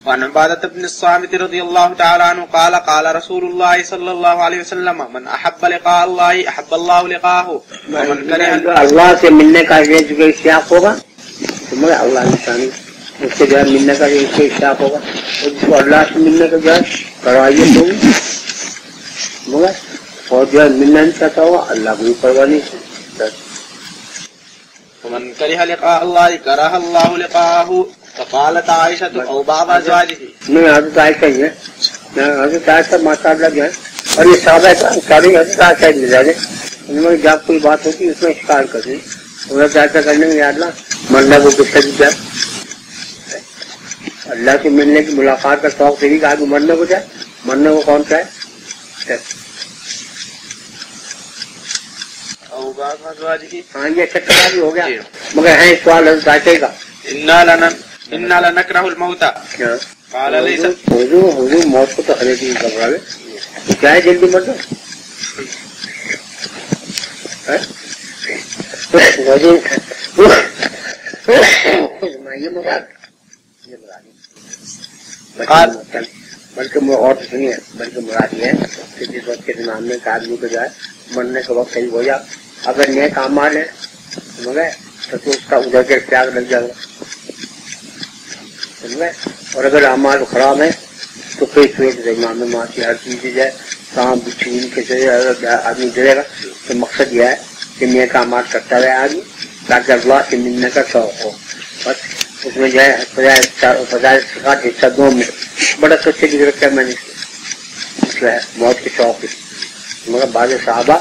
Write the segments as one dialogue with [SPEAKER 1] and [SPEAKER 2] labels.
[SPEAKER 1] وعن عبادة بن الصامت رضي الله تعالى عنه قال قال رسول الله صلى الله عليه وسلم من أحب لقاء الله أحب الله لقاءه ومن كره
[SPEAKER 2] اللہ سے ملنے کا جو اشتیاق ہوگا تو مگر اللہ انسانی اس سے جو ہے ملنے کا جو اشتیاق ہوگا اور جس کو اللہ سے ملنے کا جو ہے کروائیے تو مگر اور جو ہے ملنا نہیں چاہتا ہوگا اللہ کو بھی پرواہ نہیں چاہتا.
[SPEAKER 1] ومن كره لقاء الله كره الله لقاءه فقالت عائشة أو بعض أزواجه.
[SPEAKER 2] نہیں حضرت عائشہ ہی ہے حضرت عائشہ ماشاء اللہ جو ہے اور یہ صحابہ ساری حضرت عائشہ مل جائے انہوں نے جب کوئی بات ہوتی ہے اس میں شکار کر دی حضرت عائشہ کرنے میں یاد اللہ مرنا کو کس طرح جائے اللہ سے ملنے کی ملاقات کا شوق سے ہی کہا کہ مرنے کو جائے مرنے کو کون سا ہے ہاں یہ اچھا بھی ہو گیا مگر ہے سوال حضرت عائشہ کا
[SPEAKER 1] إنا لنكره الموت قال ليس
[SPEAKER 2] حضور موت کو تو ہر چیز گھبرا لے کیا ہے جلدی مر جاؤ بلکہ اور سنیے بلکہ مراد یہ ہے کہ جس وقت کے دماغ میں ایک آدمی کو جائے مرنے کے وقت صحیح ہو جائے اگر نیک اعمال ہے مگر تو اس کا ادھر کے اختیار لگ جائے گا اور اگر اعمال خراب ہے تو کئی صورت امام میں معاشی ہر چیز دی جائے کام بچھین کے اگر آدمی ڈرے گا تو مقصد یہ ہے کہ نیک اعمال کرتا رہے آدمی تاکہ اللہ سے ملنے کا شوق ہو بس اس میں جو ہے فضائل صفات حصہ دو میں بڑا سچے کی رکھا میں نے اس لیے موت کے شوق ہے مگر بعض صحابہ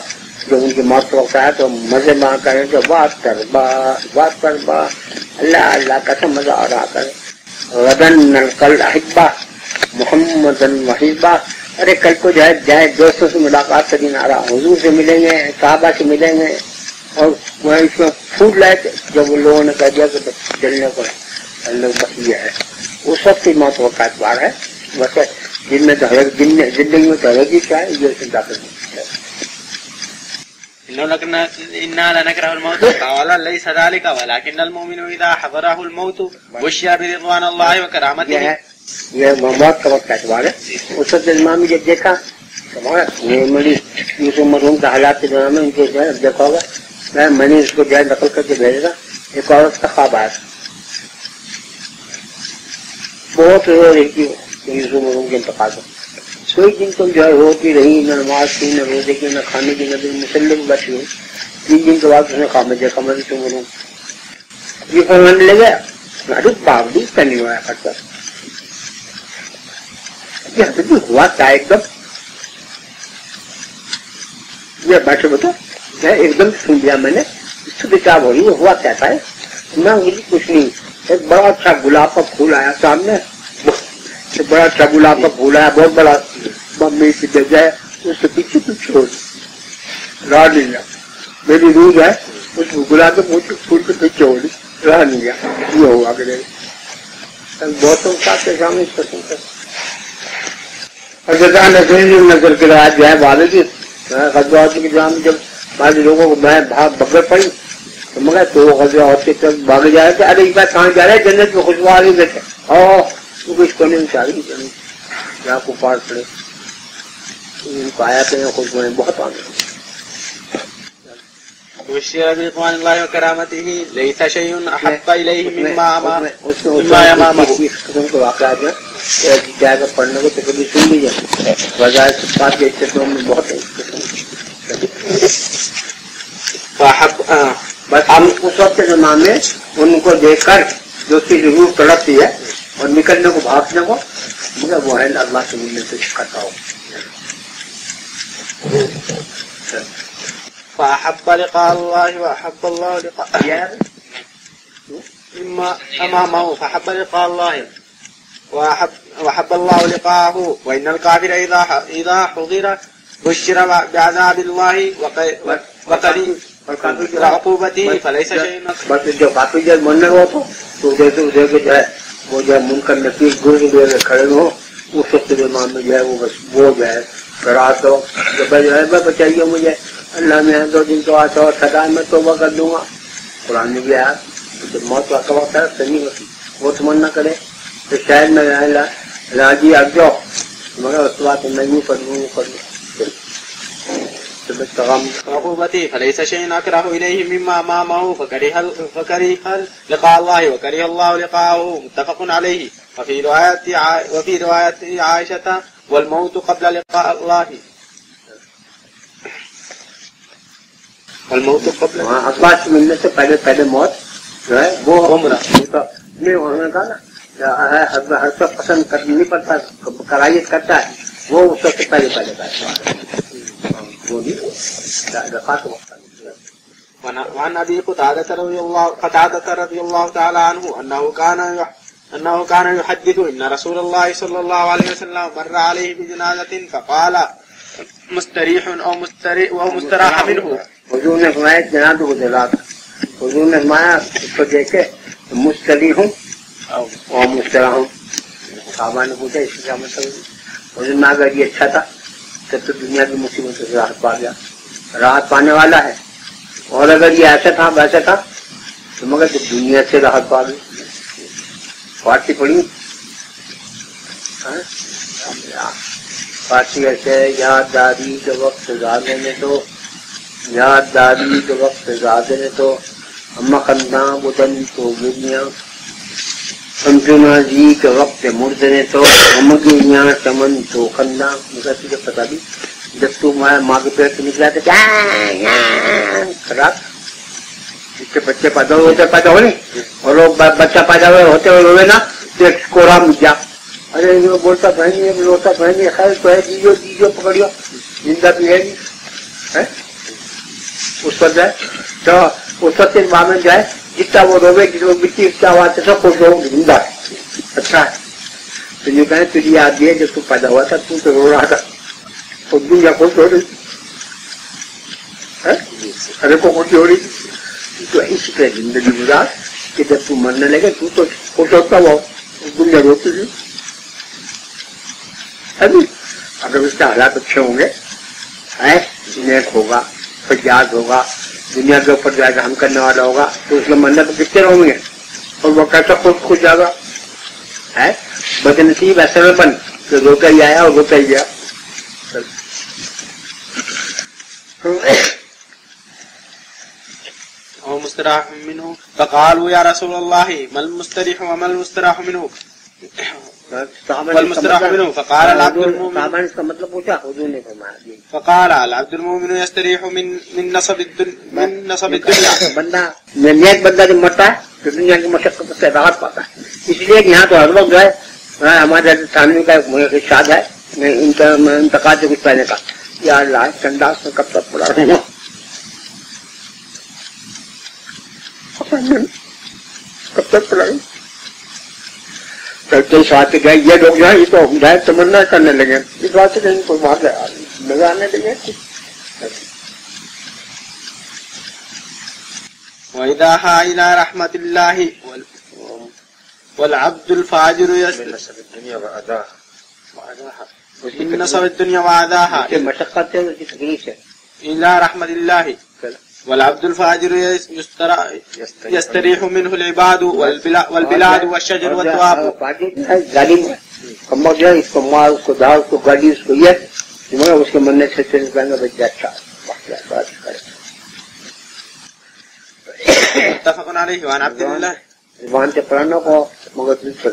[SPEAKER 2] جو ان کی موت کا وقت آیا تو مزے میں کریں کہ بات کر اللہ اللہ کا تو مزہ آ رہا کرے غدن نلقل احبا محمد وحیبا ارے کل کو جائے دوستوں سے ملاقات کا دن آ رہا حضور سے ملیں گے صحابہ سے ملیں گے اور وہ اس میں پھوٹ لائے تھے جب ان لوگوں نے کہہ دیا کہ جلنے کو اللہ بس یہ ہے اس وقت کی موت کا اعتبار ہے بس دن میں تو زندگی میں تو حرگی کیا ہے یہ چنتا کرنی
[SPEAKER 1] إنا لنكره الموت قال ليس ذلك ولكن المؤمن إذا حضره الموت بشر برضوان الله وكرامته.
[SPEAKER 2] یہ موت کا وقت کا اعتبار ہے اس وقت امام نے جب دیکھا یوسف مرحوم کا حالات کے دوران میں ان کے جو ہے دیکھا ہوگا میں نے اس کو جو ہے نقل کر کے بھیجا ایک عورت کا خواب آیا بہت رو رہی تھی یوسف مرحوم کے انتقال کو کوئی دن تم جو ہے روتی رہی نہ نماز کی نہ روزے کی نہ کھانے کی نہ مسلح کی بیٹھی ہوئی 3 دن کے بعد اس نے خواب میں دیکھا میں تم مرحوم یہ فرمانے لگا ارے باوجود کا نہیں ہوا کرتا یہ ہوا کیا ایک دم یہ بیٹھے بتا ایک دم سن لیا میں نے اس سے کتاب ہو رہی ہے ہوا کہتا ہے میں مجھے کچھ نہیں ایک بڑا اچھا گلاب کا پھول آیا سامنے بڑا اچھا گلاب کا پھول آیا بہت بڑا ممی کی جگہ ہے اس کے پیچھے پیچھے راہ نہیں گیا میری روح ہے اس گلاب کے پھول کے پیچھے ہو رہی راہ نہیں گیا یہ ہوا کہ گوتم صاحب کے سامنے پسند کر نظر کے رات جو ہے والد کی غزوات کے جام جب بعض لوگوں کو میں بغیر پڑی تو مگر تو غزوات کے طرف بھاگے جا رہے تھے ارے ایک بار کہاں جا رہے جنت میں خوشبو آ رہی بیٹھے اس کو نہیں چاہ رہی جہاں کو پار پڑے ان کو آیا پہ خوشبوئیں بہت آنے
[SPEAKER 1] بشر برضوان الله وكرامته ليس شيء احب اليه مما امامه.
[SPEAKER 2] اس قسم کے واقعات ہیں جا کر پڑھنے کو تو کبھی سن لیجیے وجائے صفات کے چیزوں میں بہت ہے بس ہم اس وقت کے زمانے میں ان کو دیکھ کر جو اس کی ضرور تڑپتی ہے اور نکلنے کو بھاگنے کو مگر وہ ہے اللہ سے ملنے سے کرتا ہو
[SPEAKER 1] فأحب لقاء الله وأحب الله لقاءه مما أمامه فأحب لقاء الله وأحب الله لقاءه وإن الكافر إذا حضر بشر بعذاب الله وقد عقوبته فليس شيء.
[SPEAKER 2] بس جو کافی جب مرنے ہو تو ادھر کے جو ہے وہ جو ہے منکر نکیر گر کھڑے ہو اس وقت کے امام میں جو ہے وہ جو ہے رات ہو جو ہے بچائیے مجھے اللہ میں 2 دن تو آتا اور سدا میں توبہ کر دوں گا قرآن میں بھی آیا موت کا وقت ہے صحیح ہوتی وہ تمنا کرے تو شاید میں راجی اب جاؤ مگر اس کے بعد میں یوں کر لوں
[SPEAKER 1] عقوبته فليس شيء أكره إليه مما أمامه فكره لقاء الله وكره الله لقاءه متفق عليه. وفي رواية عائشة والموت قبل لقاء الله والموت قبل
[SPEAKER 2] عباس ملنے سے پہلے موت جو ہے وہ نہیں ہونے کا نا ہر وقت پسند نہیں پڑتا کرائیت کرتا ہے وہ اس وقت پہلے کرتا ہے وہ نہیں
[SPEAKER 1] وعن أبي قتادة رضي الله تعالى عنه أنه كان يحدث إن رسول الله صلى الله عليه وسلم مر عليه بجنازة فقال مستريح أو مستراح منه.
[SPEAKER 2] حضور نے فرمایا جنازہ کو جلا حضور نے فرمایا اس کو دیکھے مستریح ہوں اور مستراح ہوں. صحابہ نے پوچھا اس کا مطلب حضور نے اگر یہ اچھا تھا تب تو دنیا کی مصیبتوں سے راحت پا گیا راحت پانے والا ہے اور اگر یہ ایسا تھا ویسا تھا تو مگر تو دنیا سے راحت پا گئی. فارسی پڑھی فارسی ایسے یاد داری کے وقت زیادہ تو یاد داری کے وقت زیادہ تو اما خنداں بدن تو گریاں سمجھنا جی کے وقت مردنے تو امگیاں چمن تو خنداں. مجھے تجھے پتا بھی جب تو ماں کے پیٹ سے نکلا تو خراب جس سے بچے پیدا ہوئے اور لوگ بچہ پیدا ہوتے ہوئے نا تو ایک کوڑا مل جا ارے بولتا بہن روتا بہن خیر تو ہے دیجو پکڑیو زندہ بھی ہے اس پر جائے تو اس وقت ماں میں جائے جتنا وہ روے جس کو مٹی اتنا ہوا تو سب خوش ہو زندہ اچھا ہے. تو یہ کہیں تجھے یاد ہے جب تو پیدا ہوا تھا تو رو رہا تھا تو دنیا خوش ہو رہی ارے کو خوشی ہو رہی تو اسی طرح زندگی گزار کہ جب تو مرنے لگے تو خوش ہوتا ہوا دنیا روتی تھی. ابھی اگر اس کے حالات اچھے ہوں گے نیک ہوگا فجاز ہوگا دنیا کے اوپر جائے گا ہم کرنے والا ہوگا تو اس میں مرنے تو دکھتے رہوں گے اور وہ کیسا خوش جائے گا ہے بدنصیب ایسے میں بن کہ روتا ہی آیا اور روتا ہی گیا.
[SPEAKER 1] أو مستراح منه فقالوا يا رسول الله ما المستريح وما المستراح منه والمستراح منه فقال العبد المؤمن فقال العبد المؤمن يستريح من نصب الدنيا.
[SPEAKER 2] بندہ نیک بندہ جب مرتا ہے تو دنیا کی مشقت سے راحت پاتا ہے. اس لیے یہاں تو ہر وقت جو ہے ہمارے تھانوی کا ارشاد ہے انتقال سے کچھ پہلے کا یا اللہ چنڈاس میں کب تک پڑا رہوں گا کب تک پڑا رہوں کئی ساتھ گئے یہ لوگ جو ہے یہ تو ہدایت تمنا کرنے لگے اس بات سے کہیں کوئی بات نظر آنے لگے.
[SPEAKER 1] وإذا ها إلى رحمة الله والعبد الفاجر من نصب الدنيا وعذاها
[SPEAKER 2] مشقت ہے تکلیف ہے
[SPEAKER 1] إلى رحمة الله والعبد الفاجر يستريح منه العباد والبلاد والشجر والدواب.
[SPEAKER 2] ظالم کمبا جو ہے اس کو مار اس کو دھار اس کو گاڑی اس کو یہ مگر اس کے مرنے سے بچ جائے. اچھا
[SPEAKER 1] متفق عليه. وعن عبد الله
[SPEAKER 2] زبان سے پڑھنا کو مگر دل سے